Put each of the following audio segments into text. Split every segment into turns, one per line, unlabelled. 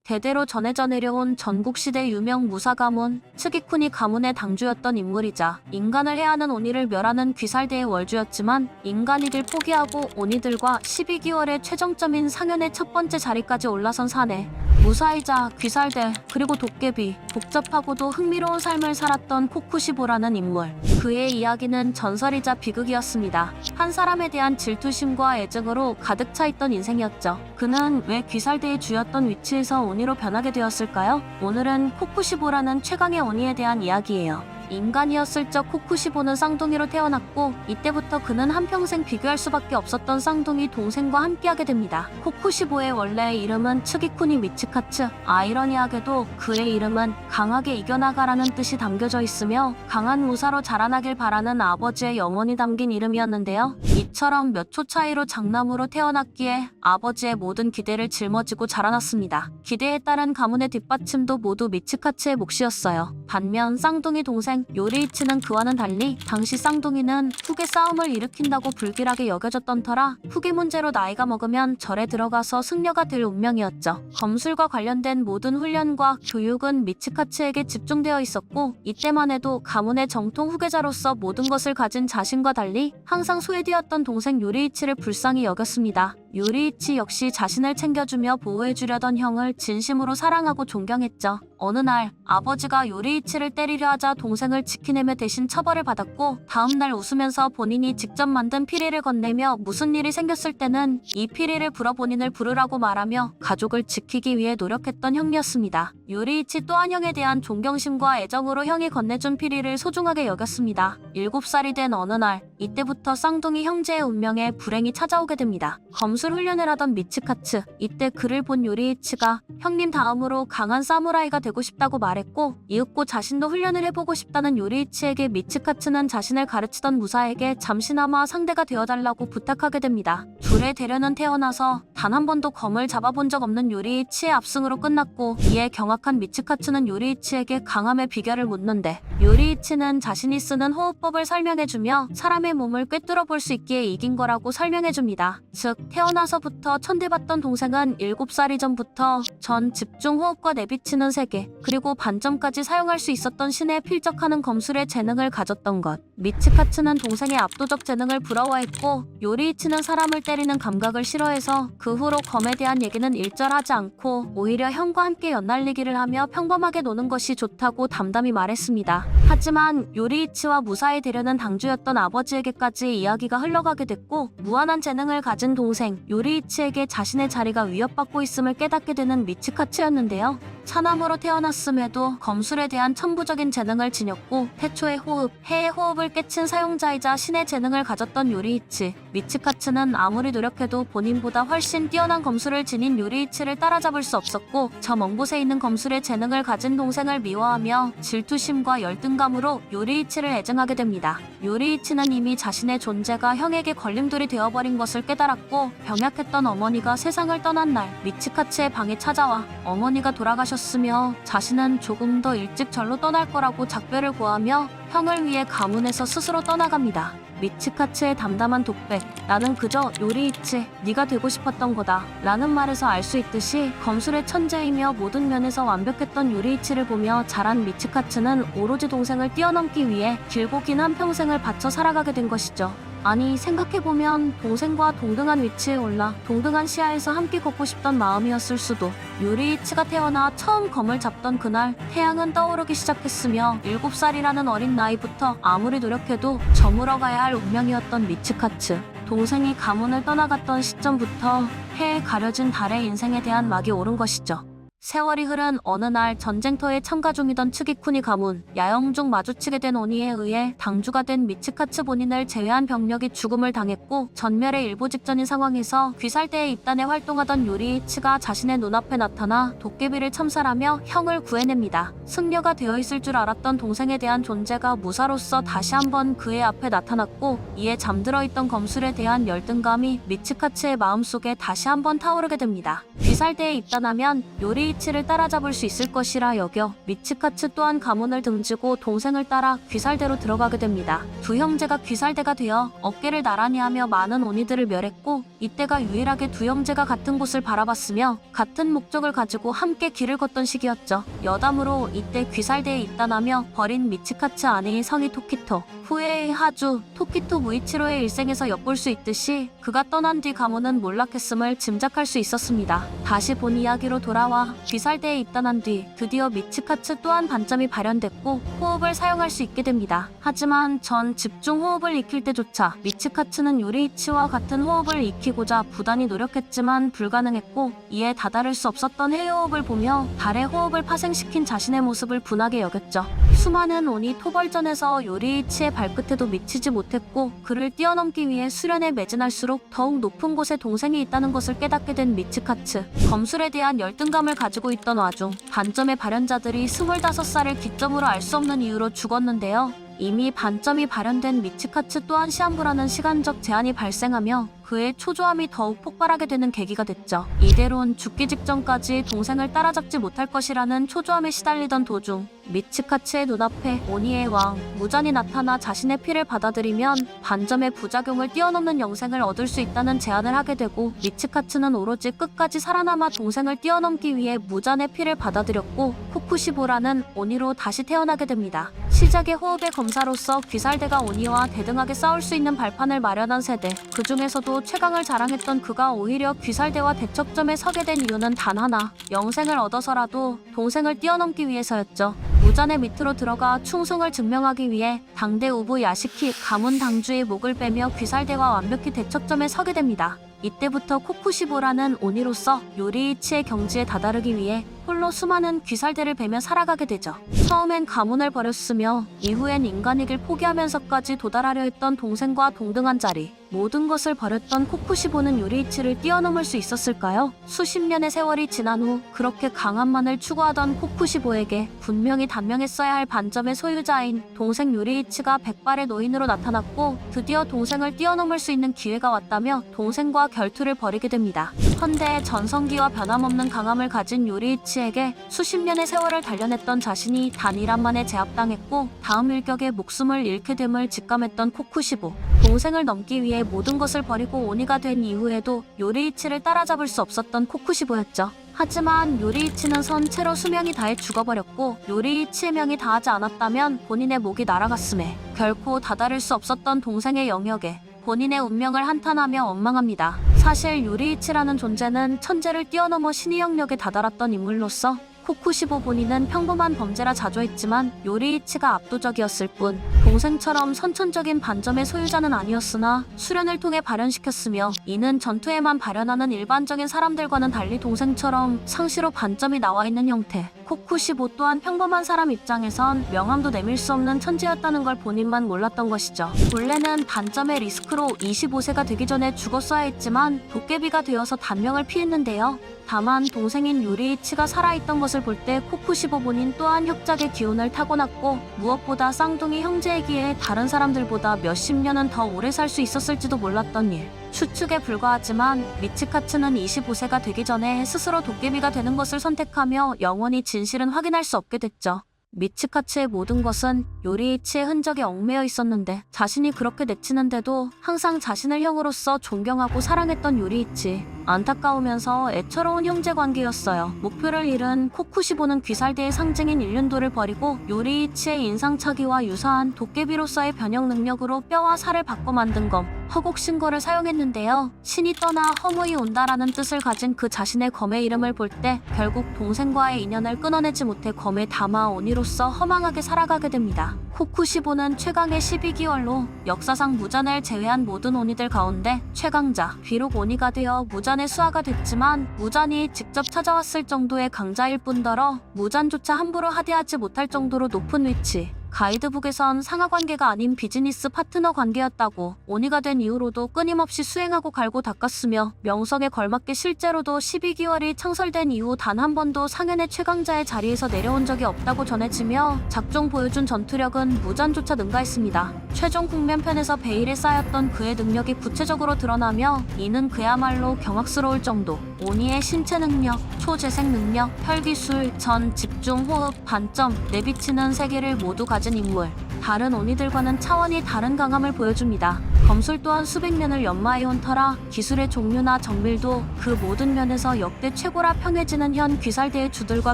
대대로 전해져 내려온 전국시대 유명 무사 가문, 츠기쿠니 가문의 당주였던 인물이자 인간을 해하는 오니를 멸하는 귀살대의 월주였지만 인간이길 포기하고 오니들과 12개월의 최정점인 상현의 첫 번째 자리까지 올라선 사내. 무사이자 귀살대 그리고 도깨비, 복잡하고도 흥미로운 삶을 살았던 코쿠시보라는 인물. 그의 이야기는 전설이자 비극이었습니다. 한 사람에 대한 질투심과 애증으로 가득 차 있던 인생이었죠. 그는 왜 귀살대의 주였던 위치에서 오니로 변하게 되었을까요? 오늘은 코쿠시보라는 최강의 오니에 대한 이야기예요. 인간이었을 적 코쿠시보는 쌍둥이로 태어났고 이때부터 그는 한평생 비교할 수밖에 없었던 쌍둥이 동생과 함께하게 됩니다. 코쿠시보의 원래 이름은 츠기쿠니 미츠카츠. 아이러니하게도 그의 이름은 강하게 이겨나가라는 뜻이 담겨져 있으며 강한 무사로 자라나길 바라는 아버지의 염원이 담긴 이름이었는데요. 이처럼 몇 초 차이로 장남으로 태어났기에 아버지의 모든 기대를 짊어지고 자라났습니다. 기대에 따른 가문의 뒷받침도 모두 미츠카츠의 몫이었어요. 반면 쌍둥이 동생 요리이치는 그와는 달리 당시 쌍둥이는 후계 싸움을 일으킨다고 불길하게 여겨졌던 터라 후계 문제로 나이가 먹으면 절에 들어가서 승려가 될 운명이었죠. 검술과 관련된 모든 훈련과 교육은 미츠카츠에게 집중되어 있었고 이때만 해도 가문의 정통 후계자로서 모든 것을 가진 자신과 달리 항상 소외되었던 동생 요리이치를 불쌍히 여겼습니다. 요리이치 역시 자신을 챙겨주며 보호해주려던 형을 진심으로 사랑하고 존경했죠. 어느 날 아버지가 요리이치를 때리려 하자 동생을 지키내며 대신 처벌을 받았고 다음날 웃으면서 본인이 직접 만든 피리를 건네며 무슨 일이 생겼을 때는 이 피리를 불어 본인을 부르라고 말하며 가족을 지키기 위해 노력했던 형이었습니다. 요리이치 또한 형에 대한 존경심과 애정으로 형이 건네준 피리를 소중하게 여겼습니다. 7살이 된 어느 날 이때부터 쌍둥이 형제의 운명에 불행이 찾아오게 됩니다. 검술 훈련을 하던 미츠카츠. 이때 그를 본 요리이치가 형님 다음으로 강한 사무라이가 되고 싶다고 말했고 이윽고 자신도 훈련을 해보고 싶다는 요리이치에게 미츠카츠는 자신을 가르치던 무사에게 잠시나마 상대가 되어달라고 부탁하게 됩니다. 둘의 대련은 태어나서 단 한 번도 검을 잡아본 적 없는 요리이치의 압승으로 끝났고 이에 경악한 미츠카츠는 요리이치에게 강함의 비결을 묻는데 요리이치는 자신이 쓰는 호흡법을 설명해주며 사람의 몸을 꿰뚫어 볼 수 있기에 이긴 거라고 설명해줍니다. 즉 태어나서부터 천대받던 동생은 7살 이전부터 전 집중 호흡과 내비치는 세계 그리고 반점까지 사용할 수 있었던 신에 필적하는 검술의 재능을 가졌던 것. 미츠카츠는 동생의 압도적 재능을 부러워했고 요리이치는 사람을 때리는 감각을 싫어해서 그 후로 검에 대한 얘기는 일절하지 않고 오히려 형과 함께 연날리기를 하며 평범하게 노는 것이 좋다고 담담히 말했습니다. 하지만 요리이치와 무사히 대련은 당주였던 아버지에게까지 이야기가 흘러가게 됐고 무한한 재능을 가진 동생 요리이치에게 자신의 자리가 위협받고 있음을 깨닫게 되는 미츠카츠였는데요. 차남으로 태어났음에도 검술에 대한 천부적인 재능을 지녔고 태초의 호흡, 해의 호흡을 깨친 사용자이자 신의 재능을 가졌던 요리이치. 미츠카츠는 아무리 노력해도 본인보다 훨씬 뛰어난 검술을 지닌 요리이치를 따라잡을 수 없었고 저 먼 곳에 있는 검술의 재능을 가진 동생을 미워하며 질투심과 열등감으로 요리이치를 애증하게 됩니다. 요리이치는 이미 자신의 존재가 형에게 걸림돌이 되어버린 것을 깨달았고 병약했던 어머니가 세상을 떠난 날 미츠카츠의 방에 찾아와 어머니가 돌아가셨으며 자신은 조금 더 일찍 절로 떠날 거라고 작별을 고하며 형을 위해 가문에서 스스로 떠나갑니다. 미츠카츠의 담담한 독백. 나는 그저 요리이치, 네가 되고 싶었던 거다 라는 말에서 알 수 있듯이 검술의 천재이며 모든 면에서 완벽했던 요리이치를 보며 자란 미츠카츠는 오로지 동생을 뛰어넘기 위해 길고 긴 한평생을 바쳐 살아가게 된 것이죠. 아니 생각해보면 동생과 동등한 위치에 올라 동등한 시야에서 함께 걷고 싶던 마음이었을 수도. 요리이치가 태어나 처음 검을 잡던 그날 태양은 떠오르기 시작했으며 7살이라는 어린 나이부터 아무리 노력해도 저물어가야 할 운명이었던 미츠카츠. 동생이 가문을 떠나갔던 시점부터 해에 가려진 달의 인생에 대한 막이 오른 것이죠. 세월이 흐른 어느 날 전쟁터에 참가 중이던 츠기쿠니 가문. 야영 중 마주치게 된 오니에 의해 당주가 된 미츠카츠 본인을 제외한 병력이 죽음을 당했고 전멸의 일보 직전인 상황에서 귀살대에 입단해 활동하던 요리이치가 자신의 눈앞에 나타나 도깨비를 참살하며 형을 구해냅니다. 승려가 되어 있을 줄 알았던 동생에 대한 존재가 무사로서 다시 한번 그의 앞에 나타났고 이에 잠들어 있던 검술에 대한 열등감이 미츠카츠의 마음속에 다시 한번 타오르게 됩니다. 귀살대에 입단하면 요리이치를 따라잡을 수 있을 것이라 여겨 미츠카츠 또한 가문을 등지고 동생을 따라 귀살대로 들어가게 됩니다. 두 형제가 귀살대가 되어 어깨를 나란히 하며 많은 오니들을 멸했고, 이때가 유일하게 두 형제가 같은 곳을 바라봤으며 같은 목적을 가지고 함께 길을 걷던 시기였죠. 여담으로 이때 귀살대에 입단하며 버린 미츠카츠 아내의 성이 토키토, 후에의 하주, 토키토 무이치로의 일생에서 엿볼 수 있듯이 그가 떠난 뒤 가문은 몰락했음을 짐작할 수 있었습니다. 다시 본 이야기로 돌아와 귀살대에 입단한 뒤 드디어 미츠카츠 또한 반점이 발현됐고 호흡을 사용할 수 있게 됩니다. 하지만 전 집중 호흡을 익힐 때조차 미츠카츠는 요리이치와 같은 호흡을 익히고자 부단히 노력했지만 불가능했고, 이에 다다를 수 없었던 해호흡을 보며 달의 호흡을 파생시킨 자신의 모습을 분하게 여겼죠. 수많은 오니 토벌전에서 요리이치의 발끝에도 미치지 못했고, 그를 뛰어넘기 위해 수련에 매진할수록 더욱 높은 곳에 동생이 있다는 것을 깨닫게 된 미츠카츠. 검술에 대한 열등감을 가지고 있던 와중 반점의 발현자들이 25살을 기점으로 알 수 없는 이유로 죽었는데요. 이미 반점이 발현된 미츠카츠 또한 시한부라는 시간적 제한이 발생하며 그의 초조함이 더욱 폭발하게 되는 계기가 됐죠. 이대론 죽기 직전까지 동생을 따라잡지 못할 것이라는 초조함에 시달리던 도중 미츠카츠의 눈앞에 오니의 왕 무잔이 나타나 자신의 피를 받아들이면 반점의 부작용을 뛰어넘는 영생을 얻을 수 있다는 제안을 하게 되고, 미츠카츠는 오로지 끝까지 살아남아 동생을 뛰어넘기 위해 무잔의 피를 받아들였고 코쿠시보라는 오니로 다시 태어나게 됩니다. 시작의 호흡의 검사로서 귀살대가 오니와 대등하게 싸울 수 있는 발판을 마련한 세대, 그 중에서도 최강을 자랑했던 그가 오히려 귀살대와 대척점에 서게 된 이유는 단 하나, 영생을 얻어서라도 동생을 뛰어넘기 위해서였죠. 무잔의 밑으로 들어가 충성을 증명하기 위해 당대 우부 야시키 가문 당주의 목을 빼며 귀살대와 완벽히 대척점에 서게 됩니다. 이때부터 코쿠시보라는 오니로서 요리이치의 경지에 다다르기 위해 홀로 수많은 귀살대를 베며 살아가게 되죠. 처음엔 가문을 버렸으며 이후엔 인간이길 포기하면서까지 도달하려 했던 동생과 동등한 자리, 모든 것을 버렸던 코쿠시보는 요리이치를 뛰어넘을 수 있었을까요? 수십 년의 세월이 지난 후 그렇게 강함만을 추구하던 코쿠시보에게 분명히 단명했어야 할 반점의 소유자인 동생 요리이치가 백발의 노인으로 나타났고, 드디어 동생을 뛰어넘을 수 있는 기회가 왔다며 동생과 결투를 벌이게 됩니다. 헌데 전성기와 변함없는 강함을 가진 요리이치에게 수십 년의 세월을 단련했던 자신이 단 1화 만에 제압당했고 다음 일격에 목숨을 잃게 됨을 직감했던 코쿠시보. 동생을 넘기 위해 모든 것을 버리고 오니가 된 이후에도 요리이치를 따라잡을 수 없었던 코쿠시보였죠. 하지만 요리이치는 선체로 수명이 다해 죽어버렸고, 요리이치의 명이 다하지 않았다면 본인의 목이 날아갔음에 결코 다다를 수 없었던 동생의 영역에 본인의 운명을 한탄하며 원망합니다. 사실 요리이치라는 존재는 천재를 뛰어넘어 신의 영역에 다다랐던 인물로서 코쿠시보 본인은 평범한 범죄라 자조했지만 요리이치가 압도적이었을 뿐, 동생처럼 선천적인 반점의 소유자는 아니었으나 수련을 통해 발현시켰으며, 이는 전투에만 발현하는 일반적인 사람들과는 달리 동생처럼 상시로 반점이 나와있는 형태. 코쿠시보 또한 평범한 사람 입장에선 명함도 내밀 수 없는 천재였다는 걸 본인만 몰랐던 것이죠. 본래는 반점의 리스크로 25세가 되기 전에 죽었어야 했지만 도깨비가 되어서 단명을 피했는데요. 다만 동생인 요리이치가 살아있던 것을 볼 때 코쿠시보 본인 또한 혁작의 기운을 타고났고, 무엇보다 쌍둥이 형제이기에 다른 사람들보다 몇십 년은 더 오래 살 수 있었을지도 몰랐던 일. 추측에 불과하지만 미츠카츠는 25세가 되기 전에 스스로 도깨비가 되는 것을 선택하며 영원히 진실은 확인할 수 없게 됐죠. 미츠카츠의 모든 것은 요리이치의 흔적에 얽매여 있었는데, 자신이 그렇게 내치는데도 항상 자신을 형으로서 존경하고 사랑했던 요리이치. 안타까우면서 애처로운 형제관계였어요. 목표를 잃은 코쿠시보는 귀살대의 상징인 일륜도를 버리고 요리이치의 인상착의와 유사한 도깨비로서의 변형 능력으로 뼈와 살을 바꿔 만든 검, 허곡신거를 사용했는데요. 신이 떠나 허무히 온다라는 뜻을 가진 그 자신의 검의 이름을 볼 때 결국 동생과의 인연을 끊어내지 못해 검에 담아 오니로서 허망하게 살아가게 됩니다. 코쿠시보는 최강의 12기월로 역사상 무잔을 제외한 모든 오니들 가운데 최강자, 비록 오니가 되어 무잔의 수하가 됐지만 무잔이 직접 찾아왔을 정도의 강자일 뿐더러 무잔조차 함부로 하대하지 못할 정도로 높은 위치. 가이드북에선 상하관계가 아닌 비즈니스 파트너 관계였다고, 오니가 된 이후로도 끊임없이 수행하고 갈고 닦았으며 명성에 걸맞게 실제로도 12기월이 창설된 이후 단 한 번도 상현의 최강자의 자리에서 내려온 적이 없다고 전해지며 작중 보여준 전투력은 무잔조차 능가했습니다. 최종 국면편에서 베일에 쌓였던 그의 능력이 구체적으로 드러나며 이는 그야말로 경악스러울 정도. 오니의 신체 능력, 초재생 능력, 혈기술, 전, 집중, 호흡, 반점, 내비치는 세계를 모두 가진 인물. 다른 오니들과는 차원이 다른 강함을 보여줍니다. 검술 또한 수백 년을 연마해온 터라 기술의 종류나 정밀도 그 모든 면에서 역대 최고라 평해지는 현 귀살대의 주들과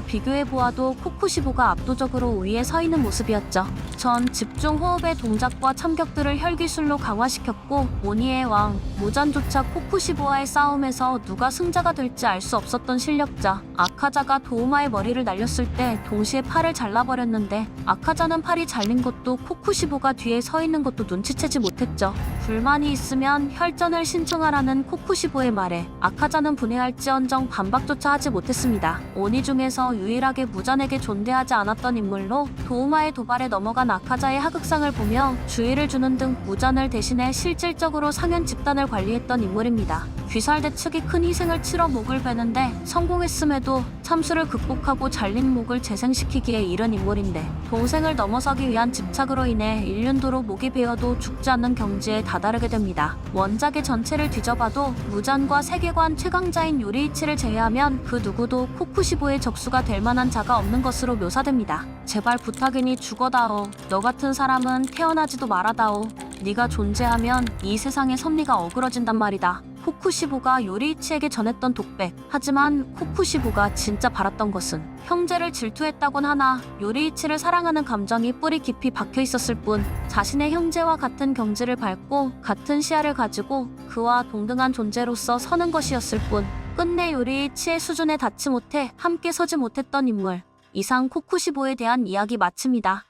비교해보아도 코쿠시보가 압도적으로 우위에 서 있는 모습이었죠. 전 집중 호흡의 동작과 참격들을 혈기술로 강화시켰고 오니의 왕, 무잔조차 코쿠시보와의 싸움에서 누가 승자가 될지 알 수 없었던 실력자. 아카자가 도우마의 머리를 날렸을 때 동시에 팔을 잘라버렸는데 아카자는 팔이 잘린 것도 코쿠시보가 뒤에 서 있는 것도 눈치채지 못했죠. 불만이 있으면 혈전을 신청하라는 코쿠시보의 말에 아카자는 분해할지언정 반박조차 하지 못했습니다. 오니 중에서 유일하게 무잔에게 존대하지 않았던 인물로 도우마의 도발에 넘어간 아카자의 하극상을 보며 주의를 주는 등 무잔을 대신해 실질적으로 상현 집단을 관리했던 인물입니다. 귀살대 측이 큰 희생을 치러 목을 베는데 성공했음에도 참수를 극복하고 잘린 목을 재생시키기에 이른 인물인데 동생을 넘어서기 위한 집착으로 인해 일륜도로 목이 베어도 죽지 않는 경지에 다다르게 됩니다. 원작의 전체를 뒤져봐도 무잔과 세계관 최강자인 요리이치를 제외하면 그 누구도 코쿠시보의 적수가 될 만한 자가 없는 것으로 묘사됩니다. 제발 부탁이니 죽어다오. 너 같은 사람은 태어나지도 말아다오. 네가 존재하면 이 세상의 섭리가 어그러진단 말이다. 코쿠시보가 요리이치에게 전했던 독백. 하지만 코쿠시보가 진짜 바랐던 것은 형제를 질투했다곤 하나 요리이치를 사랑하는 감정이 뿌리 깊이 박혀 있었을 뿐 자신의 형제와 같은 경지를 밟고 같은 시야를 가지고 그와 동등한 존재로서 서는 것이었을 뿐 끝내 요리이치의 수준에 닿지 못해 함께 서지 못했던 인물. 이상 코쿠시보에 대한 이야기 마칩니다.